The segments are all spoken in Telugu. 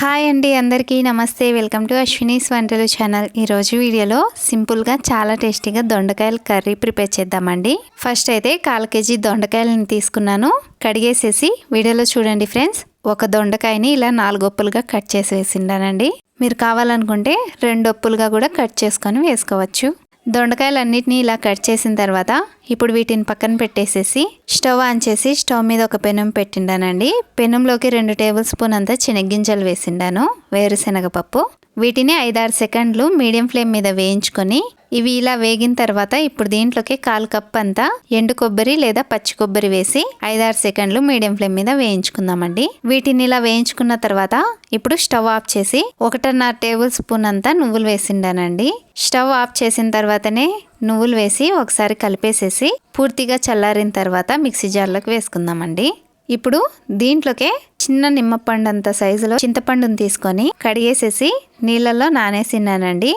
హాయ్ అండి, అందరికీ నమస్తే. వెల్కమ్ టు అశ్వినీస్ వంటలు ఛానల్. ఈరోజు వీడియోలో సింపుల్గా చాలా టేస్టీగా దొండకాయల కర్రీ ప్రిపేర్ చేద్దామండి. ఫస్ట్ అయితే 1/4 కేజీ దొండకాయలను తీసుకున్నాను. కడిగేసేసి వీడియోలో చూడండి ఫ్రెండ్స్. ఒక దొండకాయని ఇలా 4 ఒప్పులుగా కట్ చేసి వేసిండానండి. మీరు కావాలనుకుంటే 2 ఒప్పులుగా కూడా కట్ చేసుకొని వేసుకోవచ్చు. దొండకాయలన్నిటిని ఇలా కట్ చేసిన తర్వాత ఇప్పుడు వీటిని పక్కన పెట్టేసేసి స్టవ్ ఆన్ చేసి స్టవ్ మీద ఒక పెనం పెట్టిండానండి. పెనంలోకి 2 టేబుల్ స్పూన్ అంతా శనగ్గింజలు వేసిండాను, వేరుశనగ పప్పు. వీటిని 5-6 సెకండ్లు మీడియం ఫ్లేమ్ మీద వేయించుకొని ఇవి ఇలా వేగిన తర్వాత ఇప్పుడు దీంట్లోకి 1/4 కప్ అంతా ఎండు కొబ్బరి లేదా పచ్చి కొబ్బరి వేసి 5-6 సెకండ్లు మీడియం ఫ్లేమ్ మీద వేయించుకుందామండి. వీటిని ఇలా వేయించుకున్న తర్వాత ఇప్పుడు స్టవ్ ఆఫ్ చేసి 1.5 టేబుల్ స్పూన్ అంతా నువ్వులు వేసిండానండి. స్టవ్ ఆఫ్ చేసిన తర్వాతనే నువ్వులు వేసి ఒకసారి కలిపేసేసి పూర్తిగా చల్లారిన తర్వాత మిక్సీ జార్లోకి వేసుకుందామండి. ఇప్పుడు దీంట్లోకే చిన్న నిమ్మపండు అంత సైజులో చింతపండును తీసుకొని కడిగేసేసి నీళ్ళలో నానేసినానండి.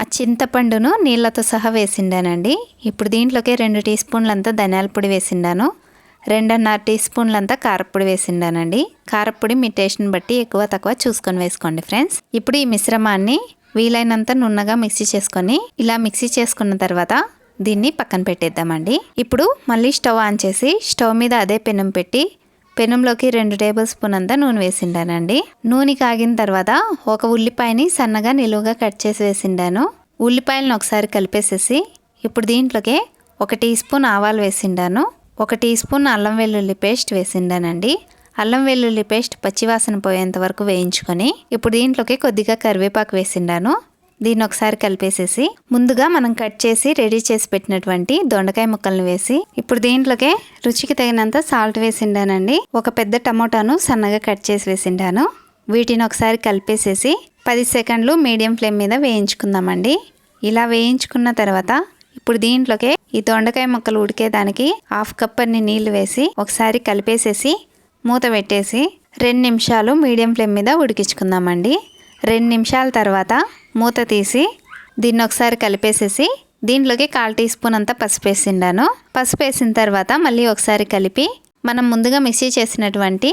ఆ చింతపండును నీళ్ళతో సహా వేసిండానండి. ఇప్పుడు దీంట్లోకి 2 టీ స్పూన్లంతా ధనియాల పొడి వేసిండాను, 2.5 టీ స్పూన్లంతా కారపొడి వేసిండానండి. కారపొడి మీ టేస్ట్ని బట్టి ఎక్కువ తక్కువ చూసుకొని వేసుకోండి ఫ్రెండ్స్. ఇప్పుడు ఈ మిశ్రమాన్ని వీలైనంత నున్నగా మిక్సీ చేసుకొని ఇలా మిక్సీ చేసుకున్న తర్వాత దీన్ని పక్కన పెట్టేద్దామండి. ఇప్పుడు మళ్ళీ స్టవ్ ఆన్ చేసి స్టవ్ మీద అదే పెనం పెట్టి పెనంలోకి 2 టేబుల్ స్పూన్ అంతా నూనె వేసిండానండి. నూనె కాగిన తర్వాత ఒక ఉల్లిపాయని సన్నగా నిలువుగా కట్ చేసి వేసిండాను. ఉల్లిపాయలను ఒకసారి కలిపేసేసి ఇప్పుడు దీంట్లోకి 1 టీ స్పూన్ ఆవాలు వేసిండాను, 1 టీ స్పూన్ అల్లం వెల్లుల్లి పేస్ట్ వేసిండానండి. అల్లం వెల్లుల్లి పేస్ట్ పచ్చివాసన పోయేంత వరకు వేయించుకొని ఇప్పుడు దీంట్లోకి కొద్దిగా కరివేపాకు వేసిండాను. దీన్ని ఒకసారి కలిపేసేసి ముందుగా మనం కట్ చేసి రెడీ చేసి పెట్టినటువంటి దొండకాయ ముక్కలను వేసి ఇప్పుడు దీంట్లోకే రుచికి తగినంత సాల్ట్ వేసిండానండి. ఒక పెద్ద టమోటాను సన్నగా కట్ చేసి వేసిండాను. వీటిని ఒకసారి కలిపేసేసి 10 సెకండ్లు మీడియం ఫ్లేమ్ మీద వేయించుకుందామండి. ఇలా వేయించుకున్న తర్వాత ఇప్పుడు దీంట్లోకే ఈ దొండకాయ ముక్కలు ఉడికేదానికి 1/2 కప్ అన్ని నీళ్లు వేసి ఒకసారి కలిపేసేసి మూత పెట్టేసి 2 నిమిషాలు మీడియం ఫ్లేమ్ మీద ఉడికించుకుందామండి. 2 నిమిషాల తర్వాత మూత తీసి దీన్ని ఒకసారి కలిపేసేసి దీంట్లోకి 1/4 టీ స్పూన్ అంతా పసుపు వేసిండాను. పసుపు వేసిన తర్వాత మళ్ళీ ఒకసారి కలిపి మనం ముందుగా మిక్సీ చేసినటువంటి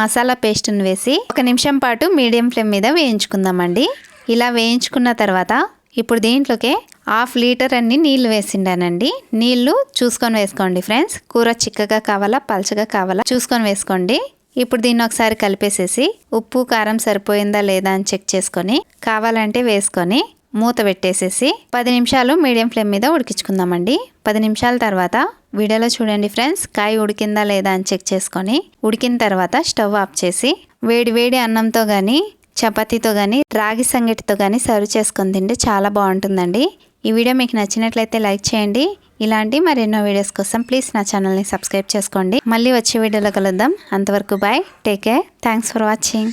మసాలా పేస్ట్ని వేసి 1 నిమిషం పాటు మీడియం ఫ్లేమ్ మీద వేయించుకుందామండి. ఇలా వేయించుకున్న తర్వాత ఇప్పుడు దీంట్లోకి 1/2 లీటర్ అన్ని నీళ్లు వేసిండానండి. నీళ్లు చూసుకొని వేసుకోండి ఫ్రెండ్స్. కూర చిక్కగా కావాలా పలచగా కావాలా చూసుకొని వేసుకోండి. ఇప్పుడు దీన్ని ఒకసారి కలిపేసేసి ఉప్పు కారం సరిపోయిందా లేదా అని చెక్ చేసుకొని కావాలంటే వేసుకొని మూత పెట్టేసేసి 10 నిమిషాలు మీడియం ఫ్లేమ్ మీద ఉడికించుకుందామండి. 10 నిమిషాల తర్వాత వీడియోలో చూడండి ఫ్రెండ్స్, కాయ ఉడికిందా లేదా అని చెక్ చేసుకొని ఉడికిన తర్వాత స్టవ్ ఆఫ్ చేసి వేడి వేడి అన్నంతో కానీ చపాతీతో కానీ రాగి సంగటితో కానీ సర్వ్ చేసుకొని తింటే చాలా బాగుంటుందండి. ఈ వీడియో మీకు నచ్చినట్లయితే లైక్ చేయండి. ఇలాంటి మరెన్నో వీడియోస్ కోసం ప్లీజ్ నా ఛానల్ని సబ్స్క్రైబ్ చేసుకోండి. మళ్ళీ వచ్చే వీడియోలో కలుద్దాం. అంతవరకు bye, take care, thanks for watching.